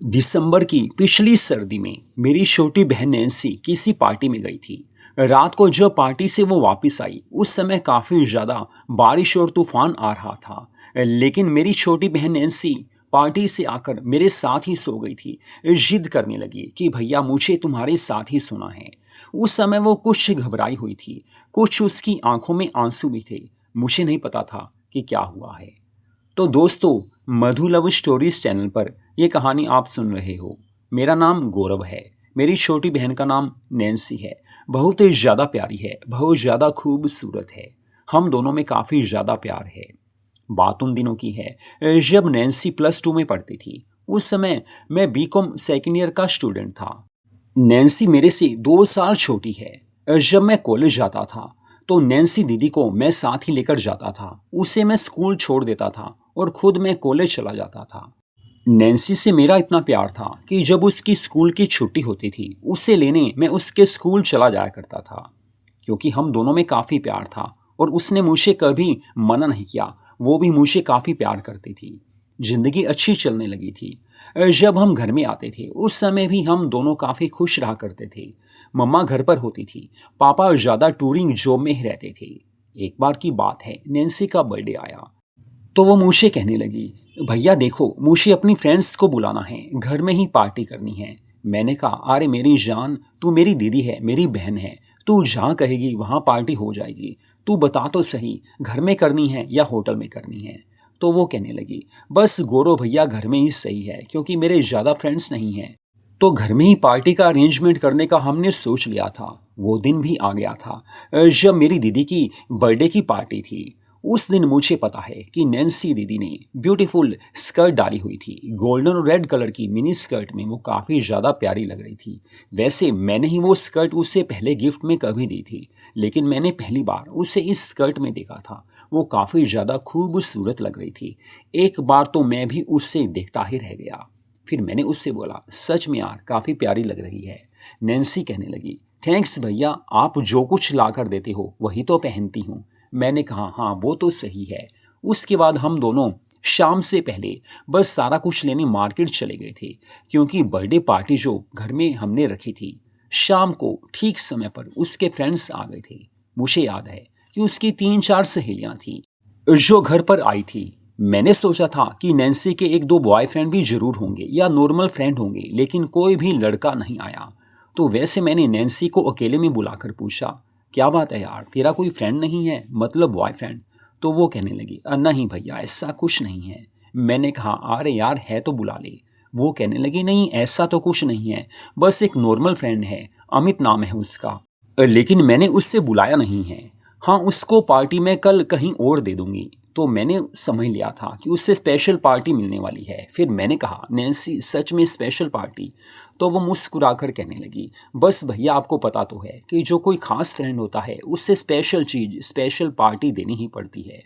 दिसंबर की पिछली सर्दी में मेरी छोटी बहन नैन्सी किसी पार्टी में गई थी। रात को जब पार्टी से वो वापस आई उस समय काफ़ी ज़्यादा बारिश और तूफान आ रहा था। लेकिन मेरी छोटी बहन नैन्सी पार्टी से आकर मेरे साथ ही सो गई थी। जिद करने लगी कि भैया मुझे तुम्हारे साथ ही सोना है। उस समय वो कुछ घबराई हुई थी, कुछ उसकी आंखों में आंसू भी थे। मुझे नहीं पता था कि क्या हुआ है। तो दोस्तों, मधु लव स्टोरीज चैनल पर ये कहानी आप सुन रहे हो। मेरा नाम गौरव है। मेरी छोटी बहन का नाम नैन्सी है। बहुत ही ज़्यादा प्यारी है, बहुत ज़्यादा खूबसूरत है। हम दोनों में काफ़ी ज़्यादा प्यार है। बात उन दिनों की है जब नैन्सी +2 में पढ़ती थी। उस समय मैं बीकॉम सेकेंड ईयर का स्टूडेंट था। नैन्सी मेरे से 2 साल छोटी है। जब मैं कॉलेज जाता था तो नैन्सी दीदी को मैं साथ ही लेकर जाता था। उसे मैं स्कूल छोड़ देता था और खुद मैं कॉलेज चला जाता था। नैन्सी से मेरा इतना प्यार था कि जब उसकी स्कूल की छुट्टी होती थी उसे लेने मैं उसके स्कूल चला जाया करता था। क्योंकि हम दोनों में काफ़ी प्यार था और उसने मुझे कभी मना नहीं किया। वो भी मुझे काफ़ी प्यार करती थी। जिंदगी अच्छी चलने लगी थी। जब हम घर में आते थे उस समय भी हम दोनों काफ़ी खुश रहा करते थे। मम्मा घर पर होती थी, पापा ज़्यादा टूरिंग जॉब में ही रहते थे। एक बार की बात है, नैन्सी का बर्थडे आया तो वो मुझे कहने लगी, भैया देखो मुझे अपनी फ्रेंड्स को बुलाना है, घर में ही पार्टी करनी है। मैंने कहा, अरे मेरी जान, तू मेरी दीदी है, मेरी बहन है। तू जहाँ कहेगी वहाँ पार्टी हो जाएगी। तू बता तो सही, घर में करनी है या होटल में करनी है। तो वो कहने लगी, बस गौरव भैया घर में ही सही है क्योंकि मेरे ज़्यादा फ्रेंड्स नहीं हैं। तो घर में ही पार्टी का अरेंजमेंट करने का हमने सोच लिया था। वो दिन भी आ गया था जब मेरी दीदी की बर्थडे की पार्टी थी। उस दिन मुझे पता है कि नैन्सी दीदी ने ब्यूटीफुल स्कर्ट डाली हुई थी। गोल्डन और रेड कलर की मिनी स्कर्ट में वो काफ़ी ज़्यादा प्यारी लग रही थी। वैसे मैंने ही वो स्कर्ट उससे पहले गिफ्ट में कभी दी थी, लेकिन मैंने पहली बार उसे इस स्कर्ट में देखा था। वो काफ़ी ज़्यादा खूबसूरत लग रही थी। एक बार तो मैं भी उससे देखता ही रह गया। फिर मैंने उससे बोला, सच में यार काफ़ी प्यारी लग रही है। नैन्सी कहने लगी, थैंक्स भैया, आप जो कुछ ला कर देते हो वही तो पहनती हूँ। मैंने कहा, हाँ वो तो सही है। उसके बाद हम दोनों शाम से पहले बस सारा कुछ लेने मार्केट चले गए थे क्योंकि बर्थडे पार्टी जो घर में हमने रखी थी, शाम को ठीक समय पर उसके फ्रेंड्स आ गए थे। मुझे याद है कि उसकी 3-4 सहेलियां थी जो घर पर आई थी। मैंने सोचा था कि नैन्सी के 1-2 बॉयफ्रेंड भी जरूर होंगे या नॉर्मल फ्रेंड होंगे, लेकिन कोई भी लड़का नहीं आया। तो वैसे मैंने नैन्सी को अकेले में बुलाकर पूछा, क्या बात है यार, तेरा कोई फ्रेंड नहीं है, मतलब बॉयफ्रेंड? तो वो कहने लगी, नहीं भैया ऐसा कुछ नहीं है। मैंने कहा, अरे यार है तो बुला ले। वो कहने लगी, नहीं ऐसा तो कुछ नहीं है, बस एक नॉर्मल फ्रेंड है, अमित नाम है उसका। लेकिन मैंने उससे बुलाया नहीं है। हाँ, उसको पार्टी में कल कहीं और दे दूंगी। तो मैंने समझ लिया था कि उससे स्पेशल पार्टी मिलने वाली है। फिर मैंने कहा, नैन्सी सच में स्पेशल पार्टी? तो वो मुस्कुराकर कहने लगी, बस भैया आपको पता तो है कि जो कोई खास फ्रेंड होता है उससे स्पेशल चीज, स्पेशल पार्टी देनी ही पड़ती है।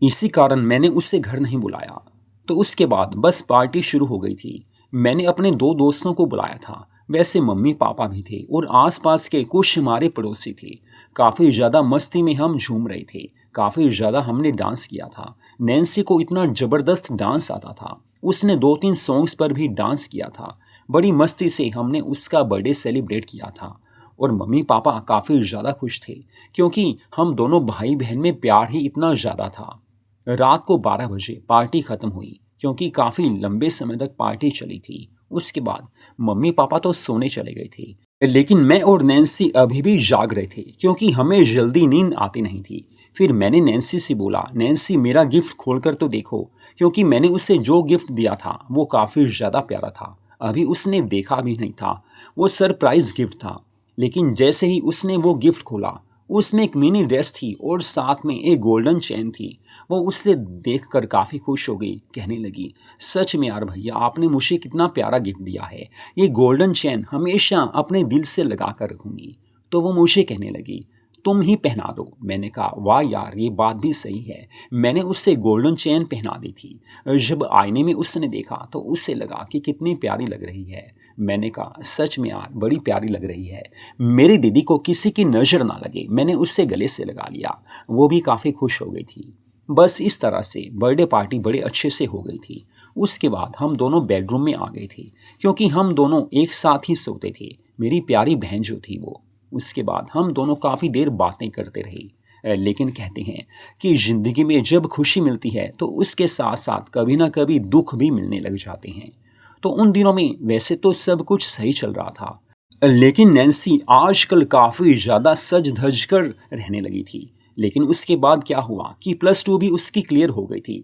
इसी कारण मैंने उससे घर नहीं बुलाया। तो उसके बाद बस पार्टी शुरू हो गई थी। मैंने अपने 2 दोस्तों को बुलाया था। वैसे मम्मी पापा भी थे और आसपास के कुछ हमारे पड़ोसी थे। काफ़ी ज़्यादा मस्ती में हम झूम रहे थे। काफ़ी ज़्यादा हमने डांस किया था। नैन्सी को इतना ज़बरदस्त डांस आता था, उसने 2-3 सॉन्ग्स पर भी डांस किया था। बड़ी मस्ती से हमने उसका बर्थडे सेलिब्रेट किया था और मम्मी पापा काफ़ी ज़्यादा खुश थे क्योंकि हम दोनों भाई बहन में प्यार ही इतना ज़्यादा था। रात को 12 बजे पार्टी खत्म हुई क्योंकि काफी लंबे समय तक पार्टी चली थी। उसके बाद मम्मी पापा तो सोने चले गए थे, लेकिन मैं और नैन्सी अभी भी जाग रहे थे क्योंकि हमें जल्दी नींद आती नहीं थी। फिर मैंने नैन्सी से बोला, नैन्सी मेरा गिफ्ट खोलकर तो देखो, क्योंकि मैंने उसे जो गिफ्ट दिया था वो काफी ज्यादा प्यारा था। अभी उसने देखा भी नहीं था। वो सरप्राइज गिफ्ट था। लेकिन जैसे ही उसने वो गिफ्ट खोला, उसमें एक मिनी ड्रेस थी और साथ में एक गोल्डन चेन थी। वो उससे देखकर काफ़ी खुश हो गई, कहने लगी, सच में यार भैया आपने मुझे कितना प्यारा गिफ्ट दिया है। ये गोल्डन चेन हमेशा अपने दिल से लगा कर रखूँगी। तो वो मुझे कहने लगी, तुम ही पहना दो। मैंने कहा, वाह यार ये बात भी सही है। मैंने उससे गोल्डन चेन पहना दी थी। जब आईने में उसने देखा तो उससे लगा कि कितनी प्यारी लग रही है। मैंने कहा, सच में यार बड़ी प्यारी लग रही है। मेरी दीदी को किसी की नज़र ना लगे, मैंने उससे गले से लगा लिया। वो भी काफ़ी खुश हो गई थी। बस इस तरह से बर्थडे पार्टी बड़े अच्छे से हो गई थी। उसके बाद हम दोनों बेडरूम में आ गए थे क्योंकि हम दोनों एक साथ ही सोते थे, मेरी प्यारी बहन जो थी वो। उसके बाद हम दोनों काफ़ी देर बातें करते रहे। लेकिन कहते हैं कि ज़िंदगी में जब खुशी मिलती है तो उसके साथ साथ कभी ना कभी दुख भी मिलने लग जाते हैं। तो उन दिनों में वैसे तो सब कुछ सही चल रहा था, लेकिन नैन्सी आजकल काफ़ी ज़्यादा सज धज कर रहने लगी थी। लेकिन उसके बाद क्या हुआ कि +2 भी उसकी क्लियर हो गई थी।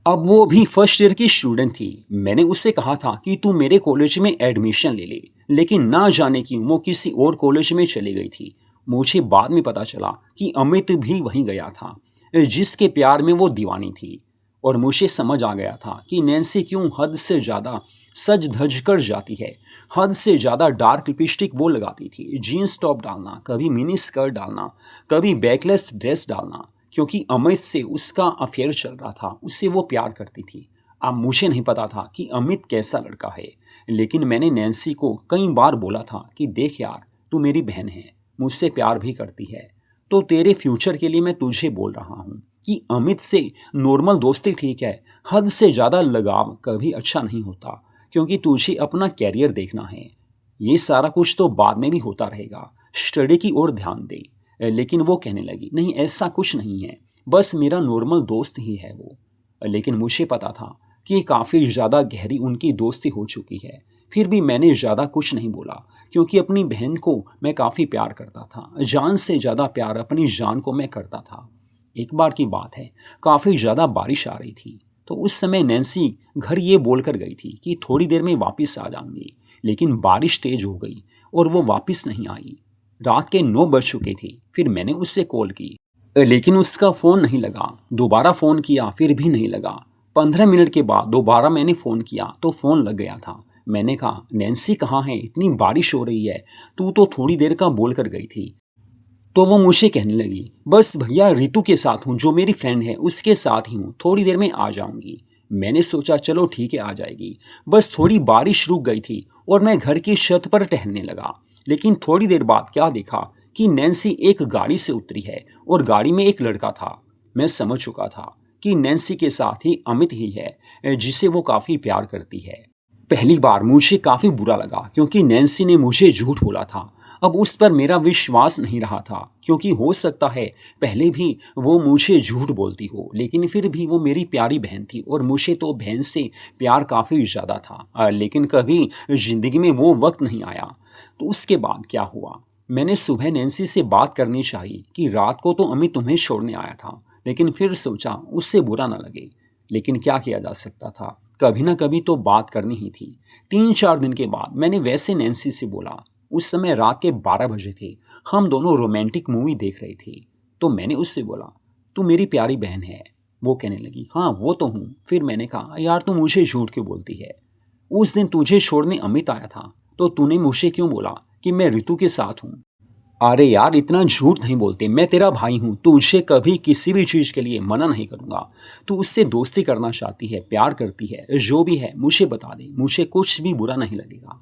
अब वो भी फर्स्ट ईयर की स्टूडेंट थी। मैंने उससे कहा था कि तू मेरे कॉलेज में एडमिशन ले ले, लेकिन ना जाने क्यों वो किसी और कॉलेज में चली गई थी। मुझे बाद में पता चला कि अमित भी वहीं गया था, जिसके प्यार में वो दीवानी थी। और मुझे समझ आ गया था कि नैन्सी क्यों हद से ज़्यादा सज धज कर जाती है। हद से ज़्यादा डार्क लिपस्टिक वो लगाती थी, जीन्स टॉप डालना, कभी मिनी स्कर्ट डालना, कभी बैकलेस ड्रेस डालना, क्योंकि अमित से उसका अफेयर चल रहा था, उससे वो प्यार करती थी। अब मुझे नहीं पता था कि अमित कैसा लड़का है, लेकिन मैंने नैन्सी को कई बार बोला था कि देख यार, तू मेरी बहन है, मुझसे प्यार भी करती है, तो तेरे फ्यूचर के लिए मैं तुझे बोल रहा हूँ कि अमित से नॉर्मल दोस्ती ठीक है, हद से ज़्यादा लगाव कभी अच्छा नहीं होता, क्योंकि तुझे अपना कैरियर देखना है। ये सारा कुछ तो बाद में भी होता रहेगा, स्टडी की ओर ध्यान दे। लेकिन वो कहने लगी, नहीं ऐसा कुछ नहीं है, बस मेरा नॉर्मल दोस्त ही है वो। लेकिन मुझे पता था कि काफ़ी ज़्यादा गहरी उनकी दोस्ती हो चुकी है। फिर भी मैंने ज़्यादा कुछ नहीं बोला, क्योंकि अपनी बहन को मैं काफ़ी प्यार करता था, जान से ज़्यादा प्यार अपनी जान को मैं करता था। एक बार की बात है, काफ़ी ज़्यादा बारिश आ रही थी, तो उस समय नैन्सी घर ये बोलकर गई थी कि थोड़ी देर में वापस आ जाऊंगी, लेकिन बारिश तेज हो गई और वो वापस नहीं आई। रात के 9 बज चुके थे। फिर मैंने उससे कॉल की, लेकिन उसका फ़ोन नहीं लगा। दोबारा फ़ोन किया, फिर भी नहीं लगा। 15 मिनट के बाद दोबारा मैंने फ़ोन किया तो फ़ोन लग गया था। मैंने कहा, नैन्सी कहाँ है, इतनी बारिश हो रही है, तू तो थोड़ी देर का बोल कर गई थी। तो वो मुझे कहने लगी, बस भैया रितु के साथ हूँ, जो मेरी फ्रेंड है उसके साथ ही हूँ, थोड़ी देर में आ जाऊँगी। मैंने सोचा चलो ठीक है आ जाएगी। बस थोड़ी बारिश रुक गई थी और मैं घर की छत पर टहलने लगा। लेकिन थोड़ी देर बाद क्या देखा कि नैन्सी एक गाड़ी से उतरी है और गाड़ी में एक लड़का था। मैं समझ चुका था कि नैन्सी के साथ ही अमित ही है, जिसे वो काफ़ी प्यार करती है। पहली बार मुझे काफ़ी बुरा लगा क्योंकि नैन्सी ने मुझे झूठ बोला था। अब उस पर मेरा विश्वास नहीं रहा था, क्योंकि हो सकता है पहले भी वो मुझे झूठ बोलती हो, लेकिन फिर भी वो मेरी प्यारी बहन थी और मुझे तो बहन से प्यार काफ़ी ज़्यादा था। लेकिन कभी ज़िंदगी में वो वक्त नहीं आया। तो उसके बाद क्या हुआ, मैंने सुबह नैन्सी से बात करनी चाहिए कि रात को तो अमित तुम्हें छोड़ने आया था, लेकिन फिर सोचा उससे बुरा ना लगे। लेकिन क्या किया जा सकता था, कभी ना कभी तो बात करनी ही थी। 3-4 दिन के बाद मैंने वैसे नैन्सी से बोला। उस समय रात के 12 बजे थे, हम दोनों रोमांटिक मूवी देख रहे थे। तो मैंने उससे बोला, तू मेरी प्यारी बहन है। वो कहने लगी, हाँ वो तो हूँ। फिर मैंने कहा, यार तू मुझे झूठ क्यों बोलती है, उस दिन तुझे छोड़ने अमित आया था तो तूने मुझे क्यों बोला कि मैं ऋतु के साथ हूँ। अरे यार इतना झूठ नहीं बोलते, मैं तेरा भाई हूँ, तुझे कभी किसी भी चीज़ के लिए मना नहीं करूँगा। तू उससे दोस्ती करना चाहती है, प्यार करती है, जो भी है मुझे बता दे, मुझे कुछ भी बुरा नहीं लगेगा।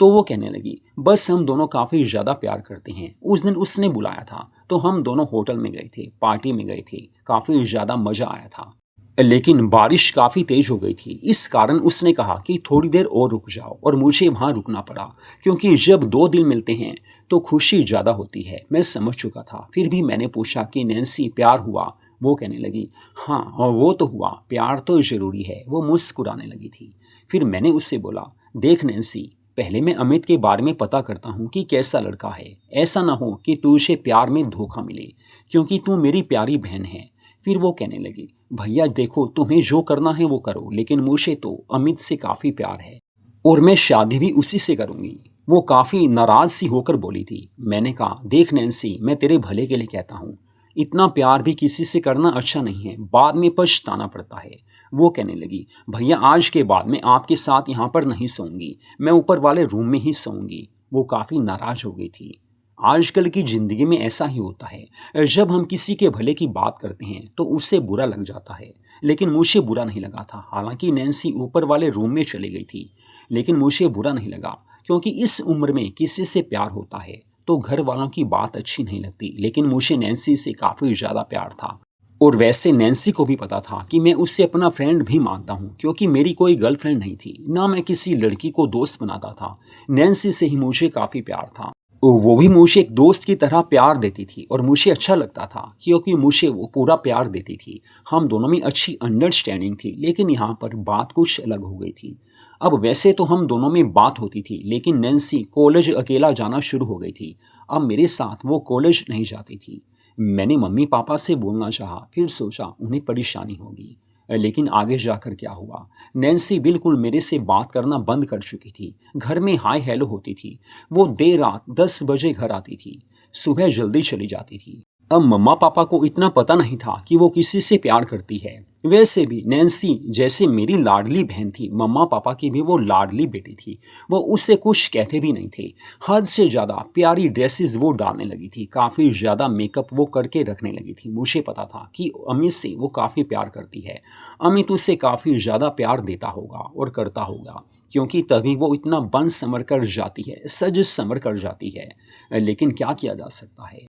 तो वो कहने लगी, बस हम दोनों काफ़ी ज़्यादा प्यार करते हैं। उस दिन उसने बुलाया था तो हम दोनों होटल में गए थे, पार्टी में गए थे, काफ़ी ज़्यादा मज़ा आया था। लेकिन बारिश काफ़ी तेज हो गई थी, इस कारण उसने कहा कि थोड़ी देर और रुक जाओ, और मुझे वहाँ रुकना पड़ा, क्योंकि जब दो दिल मिलते हैं तो खुशी ज़्यादा होती है। मैं समझ चुका था। फिर भी मैंने पूछा कि नैन्सी प्यार हुआ। वो कहने लगी, हाँ और वो तो हुआ, प्यार तो ज़रूरी है। वो मुस्कुराने लगी थी। फिर मैंने उससे बोला, देख नैन्सी, पहले मैं अमित के बारे में पता करता हूँ कि कैसा लड़का है। ऐसा ना हो कि तुझे प्यार में धोखा मिले, क्योंकि तू मेरी प्यारी बहन है। फिर वो कहने लगी, भैया देखो तुम्हें जो करना है वो करो, लेकिन मुझे तो अमित से काफ़ी प्यार है और मैं शादी भी उसी से करूँगी। वो काफ़ी नाराज़ सी होकर बोली थी। मैंने कहा, देख नैन्सी, मैं तेरे भले के लिए कहता हूँ, इतना प्यार भी किसी से करना अच्छा नहीं है, बाद में पछताना पड़ता है। वो कहने लगी, भैया आज के बाद मैं आपके साथ यहाँ पर नहीं सोऊंगी, मैं ऊपर वाले रूम में ही सोऊंगी। वो काफ़ी नाराज़ हो गई थी। आजकल की ज़िंदगी में ऐसा ही होता है, जब हम किसी के भले की बात करते हैं तो उससे बुरा लग जाता है। लेकिन मुझे बुरा नहीं लगा था। हालांकि नैन्सी ऊपर वाले रूम में चली गई थी, लेकिन मुझे बुरा नहीं लगा, क्योंकि इस उम्र में किसी से प्यार होता है तो घर वालों की बात अच्छी नहीं लगती। लेकिन मुझे नैन्सी से काफ़ी ज़्यादा प्यार था। और वैसे नैन्सी को भी पता था कि मैं उसे अपना फ्रेंड भी मानता हूँ, क्योंकि मेरी कोई गर्लफ्रेंड नहीं थी, ना मैं किसी लड़की को दोस्त बनाता था। नैन्सी से ही मुझे काफ़ी प्यार था। वो भी मुझे एक दोस्त की तरह प्यार देती थी और मुझे अच्छा लगता था क्योंकि मुझे वो पूरा प्यार देती थी। हम दोनों में अच्छी अंडरस्टैंडिंग थी, लेकिन यहाँ पर बात कुछ अलग हो गई थी। अब वैसे तो हम दोनों में बात होती थी, लेकिन नैन्सी कॉलेज अकेला जाना शुरू हो गई थी। अब मेरे साथ वो कॉलेज नहीं जाती थी। मैंने मम्मी पापा से बोलना चाहा, फिर सोचा उन्हें परेशानी होगी। लेकिन आगे जाकर क्या हुआ, नैन्सी बिल्कुल मेरे से बात करना बंद कर चुकी थी। घर में हाय हेलो होती थी। वो देर रात 10 बजे घर आती थी, सुबह जल्दी चली जाती थी। अब मम्मा पापा को इतना पता नहीं था कि वो किसी से प्यार करती है। वैसे भी नैन्सी जैसे मेरी लाडली बहन थी, मम्मा पापा की भी वो लाडली बेटी थी। वो उससे कुछ कहते भी नहीं थे। हद से ज़्यादा प्यारी ड्रेसेस वो डालने लगी थी, काफ़ी ज़्यादा मेकअप वो करके रखने लगी थी। मुझे पता था कि अमित से वो काफ़ी प्यार करती है। अमित उससे काफ़ी ज़्यादा प्यार देता होगा और करता होगा, क्योंकि तभी वो इतना बन संवर कर जाती है, सज संवर कर जाती है। लेकिन क्या किया जा सकता है।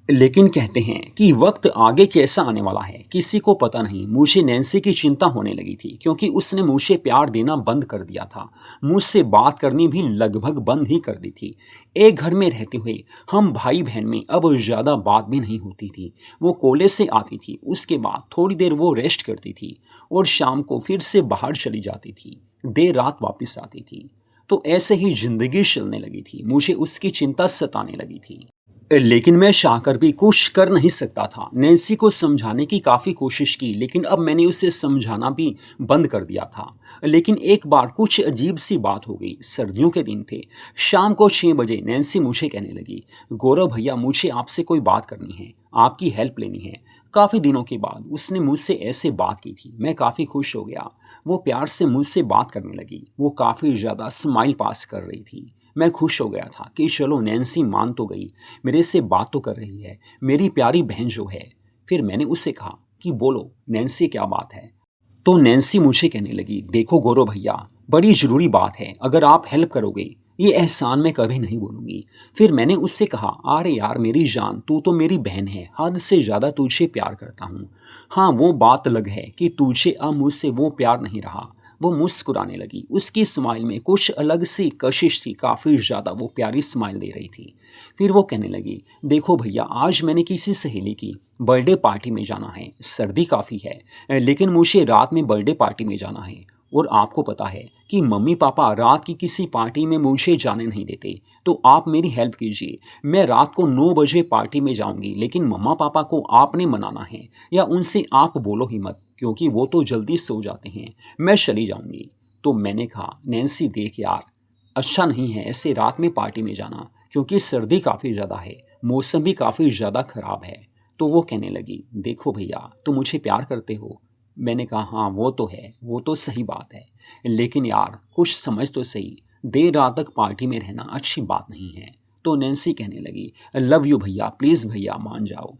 लेकिन कहते हैं कि वक्त आगे कैसा आने वाला है किसी को पता नहीं। मुझे नैन्सी की चिंता होने लगी थी, क्योंकि उसने मुझे प्यार देना बंद कर दिया था। मुझसे बात करनी भी लगभग बंद ही कर दी थी। एक घर में रहते हुए हम भाई बहन में अब ज़्यादा बात भी नहीं होती थी। वो कॉलेज से आती थी, उसके बाद थोड़ी देर वो रेस्ट करती थी और शाम को फिर से बाहर चली जाती थी, देर रात वापस आती थी। तो ऐसे ही जिंदगी चलने लगी थी। मुझे उसकी चिंता सताने लगी थी, लेकिन मैं चाहकर भी कुछ कर नहीं सकता था। नैन्सी को समझाने की काफ़ी कोशिश की, लेकिन अब मैंने उसे समझाना भी बंद कर दिया था। लेकिन एक बार कुछ अजीब सी बात हो गई। सर्दियों के दिन थे, शाम को 6 बजे नैन्सी मुझे कहने लगी, गौरव भैया मुझे आपसे कोई बात करनी है, आपकी हेल्प लेनी है। काफ़ी दिनों के बाद उसने मुझसे ऐसे बात की थी। मैं काफ़ी खुश हो गया। वो प्यार से मुझसे बात करने लगी। वो काफ़ी ज़्यादा स्माइल पास कर रही थी। मैं खुश हो गया था कि चलो नैन्सी मान तो गई, मेरे से बात तो कर रही है, मेरी प्यारी बहन जो है। फिर मैंने उससे कहा कि बोलो नैन्सी क्या बात है। तो नैन्सी मुझे कहने लगी, देखो गौरव भैया, बड़ी ज़रूरी बात है, अगर आप हेल्प करोगे ये एहसान मैं कभी नहीं बोलूँगी। फिर मैंने उससे कहा, अरे यार मेरी जान, तू तो मेरी बहन है, हद से ज़्यादा तुझे प्यार करता हूँ। हाँ वो बात अलग है कि तुझे अब मुझसे वो प्यार नहीं रहा। वो मुस्कुराने लगी। उसकी स्माइल में कुछ अलग सी कशिश थी, काफ़ी ज़्यादा वो प्यारी स्माइल दे रही थी। फिर वो कहने लगी, देखो भैया, आज मैंने किसी सहेली की बर्थडे पार्टी में जाना है। सर्दी काफ़ी है, लेकिन मुझे रात में बर्थडे पार्टी में जाना है। और आपको पता है कि मम्मी पापा रात की किसी पार्टी में मुझे जाने नहीं देते। तो आप मेरी हेल्प कीजिए। मैं रात को 9 बजे पार्टी में जाऊंगी, लेकिन मम्मा पापा को आपने मनाना है, या उनसे आप बोलो ही मत, क्योंकि वो तो जल्दी सो जाते हैं। मैं चली जाऊंगी। तो मैंने कहा, नैन्सी देख यार, अच्छा नहीं है ऐसे रात में पार्टी में जाना, क्योंकि सर्दी काफ़ी ज़्यादा है, मौसम भी काफ़ी ज़्यादा ख़राब है। तो वो कहने लगी, देखो भैया, तुम मुझे प्यार करते हो। मैंने कहा, हाँ वो तो है, वो तो सही बात है, लेकिन यार कुछ समझ तो सही, देर रात तक पार्टी में रहना अच्छी बात नहीं है। तो नैन्सी कहने लगी, लव यू भैया, प्लीज़ भैया मान जाओ।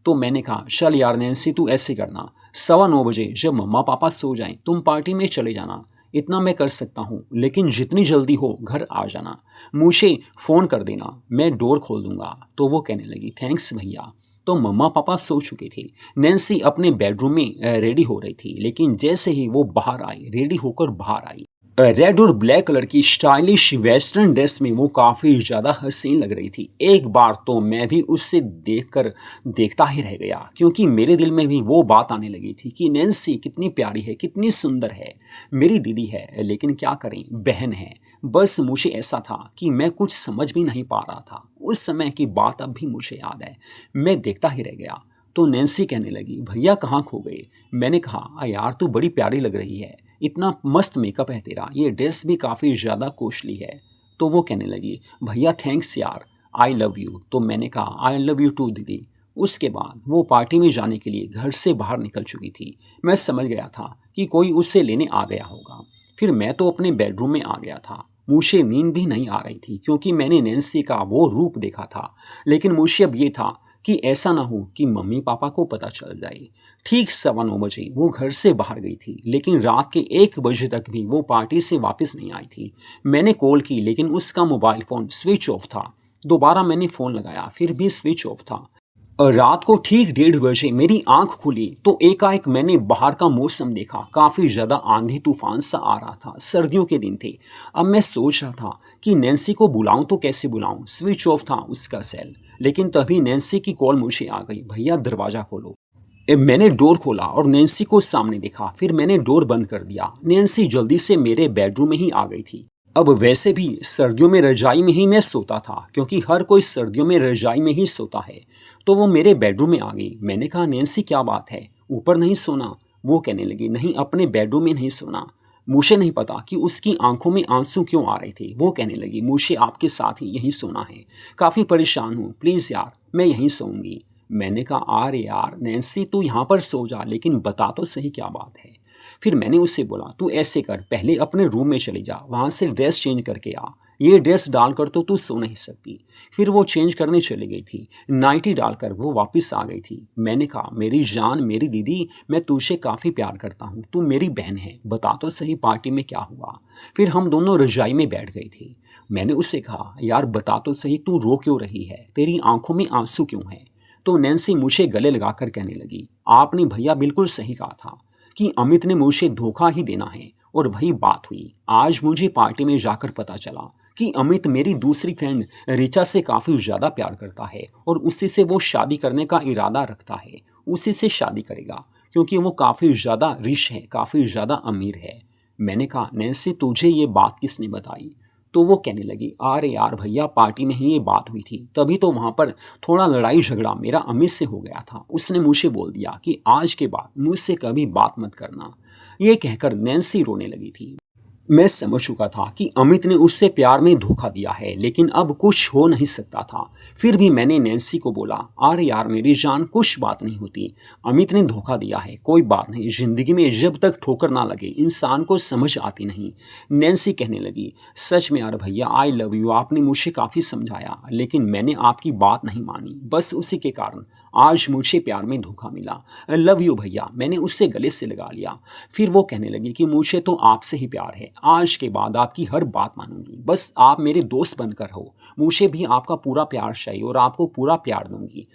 तो मैंने कहा, चल यार नैन्सी, तू ऐसे करना, 9:15 जब मम्मा पापा सो जाएं तुम पार्टी में चले जाना। इतना मैं कर सकता हूँ, लेकिन जितनी जल्दी हो घर आ जाना, मुझे फ़ोन कर देना, मैं डोर खोल दूंगा। तो वो कहने लगी, थैंक्स भैया। तो मम्मा पापा सो चुके थे। नैन्सी अपने बेडरूम में रेडी हो रही थी, लेकिन जैसे ही वो बाहर आई, रेडी होकर बाहर आई, रेड और ब्लैक कलर की स्टाइलिश वेस्टर्न ड्रेस में वो काफ़ी ज़्यादा हसीन लग रही थी। एक बार तो मैं भी उससे देखकर देखता ही रह गया, क्योंकि मेरे दिल में भी वो बात आने लगी थी कि नैन्सी कितनी प्यारी है, कितनी सुंदर है, मेरी दीदी है, लेकिन क्या करें, बहन है। बस मुझे ऐसा था कि मैं कुछ समझ भी नहीं पा रहा था। उस समय की बात अब भी मुझे याद है। मैं देखता ही रह गया। तो नैन्सी कहने लगी, भैया कहाँ खो गए। मैंने कहा, यार तू बड़ी प्यारी लग रही है, इतना मस्त मेकअप है तेरा, ये ड्रेस भी काफ़ी ज़्यादा कॉस्टली है। तो वो कहने लगी, भैया थैंक्स यार, आई लव यू। तो मैंने कहा, आई लव यू टू दीदी। उसके बाद वो पार्टी में जाने के लिए घर से बाहर निकल चुकी थी। मैं समझ गया था कि कोई उससे लेने आ गया होगा। फिर मैं तो अपने बेडरूम में आ गया था। मुझे नींद भी नहीं आ रही थी, क्योंकि मैंने नैन्सी का वो रूप देखा था। लेकिन मुझे अब ये था कि ऐसा ना हो कि मम्मी पापा को पता चल जाए। ठीक 9:15 वो घर से बाहर गई थी, लेकिन रात के 1 बजे तक भी वो पार्टी से वापस नहीं आई थी। मैंने कॉल की, लेकिन उसका मोबाइल फ़ोन स्विच ऑफ था। दोबारा मैंने फ़ोन लगाया, फिर भी स्विच ऑफ था। रात को ठीक 1:30 बजे मेरी आंख खुली तो एकाएक मैंने बाहर का मौसम देखा। काफ़ी ज़्यादा आंधी तूफान सा आ रहा था। सर्दियों के दिन थे। अब मैं सोच रहा था कि नैन्सी को बुलाऊं तो कैसे बुलाऊं। स्विच ऑफ था उसका सेल। लेकिन तभी नैन्सी की कॉल मुझे आ गई, भैया दरवाज़ा खोलो। मैंने डोर खोला और नैन्सी को सामने देखा। फिर मैंने डोर बंद कर दिया। नैन्सी जल्दी से मेरे बेडरूम में ही आ गई थी। अब वैसे भी सर्दियों में रजाई में ही मैं सोता था, क्योंकि हर कोई सर्दियों में रजाई में ही सोता है। तो वो मेरे बेडरूम में आ गई। मैंने कहा, नैन्सी क्या बात है, ऊपर नहीं सोना? वो कहने लगी, नहीं, अपने बेडरूम में नहीं सोना। मुझे नहीं पता कि उसकी आंखों में आंसू क्यों आ रहे थे। वो कहने लगी, मुझे आपके साथ ही यहीं सोना है। काफ़ी परेशान हूँ, प्लीज़ यार मैं यहीं सोऊंगी। मैंने कहा, अरे यार नैन्सी तू यहाँ पर सो जा, लेकिन बता तो सही क्या बात है। फिर मैंने उससे बोला, तू ऐसे कर, पहले अपने रूम में चली जा, वहाँ से ड्रेस चेंज करके आ। ये ड्रेस डालकर तो तू सो नहीं सकती। फिर वो चेंज करने चली गई थी। नाइटी डालकर वो वापस आ गई थी। मैंने कहा, मेरी जान, मेरी दीदी, मैं तुझे काफ़ी प्यार करता हूँ, तू मेरी बहन है, बता तो सही पार्टी में क्या हुआ। फिर हम दोनों रजाई में बैठ गए थे। मैंने उससे कहा, यार बता तो सही, तू रो क्यों रही है, तेरी आंखों में आंसू क्यों है। तो नैन्सी मुझे गले लगाकर कहने लगी, आपने भैया बिल्कुल सही कहा था कि अमित ने मुझे धोखा ही देना है। और वही बात हुई। आज मुझे पार्टी में जाकर पता चला कि अमित मेरी दूसरी फ्रेंड रिचा से काफ़ी ज़्यादा प्यार करता है और उसी से वो शादी करने का इरादा रखता है। उसी से शादी करेगा, क्योंकि वो काफ़ी ज़्यादा रिच है, काफ़ी ज़्यादा अमीर है। मैंने कहा, नैन्सी तुझे ये बात किसने बताई? तो वो कहने लगी, अरे यार भैया, पार्टी में ही ये बात हुई थी, तभी तो वहाँ पर थोड़ा लड़ाई झगड़ा मेरा अमित से हो गया था। उसने मुझे बोल दिया कि आज के बाद मुझसे कभी बात मत करना। ये कहकर नैन्सी रोने लगी थी। मैं समझ चुका था कि अमित ने उससे प्यार में धोखा दिया है, लेकिन अब कुछ हो नहीं सकता था। फिर भी मैंने नैन्सी को बोला, अरे यार मेरी जान, कुछ बात नहीं होती। अमित ने धोखा दिया है, कोई बात नहीं। ज़िंदगी में जब तक ठोकर ना लगे इंसान को समझ आती नहीं। नैन्सी कहने लगी, सच में यार भैया, आई लव यू, आपने मुझे काफ़ी समझाया, लेकिन मैंने आपकी बात नहीं मानी। बस उसी के कारण आज मुझे प्यार में धोखा मिला। लव यू भैया, मैंने उससे गले से लगा लिया। फिर वो कहने लगी कि मुझे तो आपसे ही प्यार है, आज के बाद आपकी हर बात मानूंगी, बस आप मेरे दोस्त बनकर हो। मुझे भी आपका पूरा प्यार चाहिए और आपको पूरा प्यार दूंगी।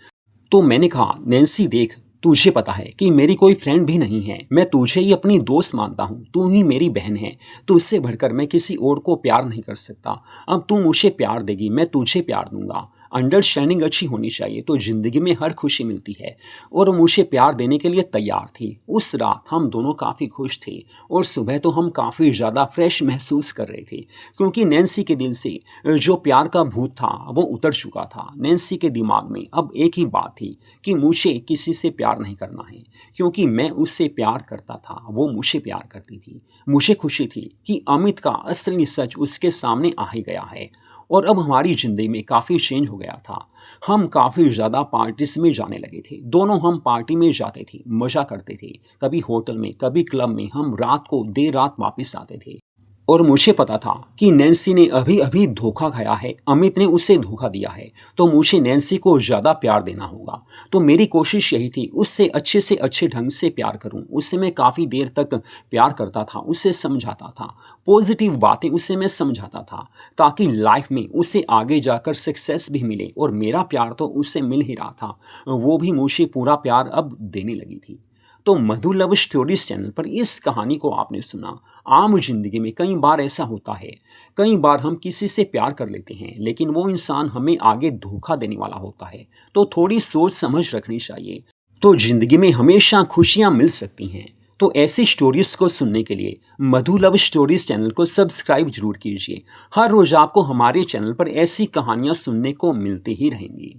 तो मैंने कहा, नैन्सी देख, तुझे पता है कि मेरी कोई फ्रेंड भी नहीं है, मैं तुझे ही अपनी दोस्त मानता हूँ, तू ही मेरी बहन है। तो इससे बढ़कर मैं किसी और को प्यार नहीं कर सकता। अब तू मुझे प्यार देगी, मैं तुझे प्यार दूंगा। अंडरस्टैंडिंग अच्छी होनी चाहिए तो ज़िंदगी में हर खुशी मिलती है। और वो मुझे प्यार देने के लिए तैयार थी। उस रात हम दोनों काफ़ी खुश थे और सुबह तो हम काफ़ी ज़्यादा फ्रेश महसूस कर रहे थे, क्योंकि नैन्सी के दिल से जो प्यार का भूत था वो उतर चुका था। नैन्सी के दिमाग में अब एक ही बात थी कि मुझे किसी से प्यार नहीं करना है, क्योंकि मैं उससे प्यार करता था, वो मुझे प्यार करती थी। मुझे खुशी थी कि अमित का असली सच उसके सामने आ ही गया है और अब हमारी ज़िंदगी में काफ़ी चेंज हो गया था। हम काफ़ी ज़्यादा पार्टीज में जाने लगे थे। दोनों हम पार्टी में जाते थे, मज़ा करते थे, कभी होटल में, कभी क्लब में। हम रात को देर रात वापस आते थे। और मुझे पता था कि नैन्सी ने अभी अभी धोखा खाया है, अमित ने उसे धोखा दिया है, तो मुझे नैन्सी को ज़्यादा प्यार देना होगा। तो मेरी कोशिश यही थी, उससे अच्छे ढंग से प्यार करूं। उससे मैं काफ़ी देर तक प्यार करता था, उसे समझाता था, पॉजिटिव बातें उसे मैं समझाता था, ताकि लाइफ में उसे आगे जाकर सक्सेस भी मिले। और मेरा प्यार तो उससे मिल ही रहा था, वो भी मुझे पूरा प्यार अब देने लगी थी। तो मधु लव स्टोरीज चैनल पर इस कहानी को आपने सुना। आम जिंदगी में कई बार ऐसा होता है, कई बार हम किसी से प्यार कर लेते हैं, लेकिन वो इंसान हमें आगे धोखा देने वाला होता है। तो थोड़ी सोच समझ रखनी चाहिए, तो जिंदगी में हमेशा खुशियां मिल सकती हैं। तो ऐसी स्टोरीज को सुनने के लिए मधु लव स्टोरीज चैनल को सब्सक्राइब जरूर कीजिए। हर रोज आपको हमारे चैनल पर ऐसी कहानियां सुनने को मिलती ही रहेंगी।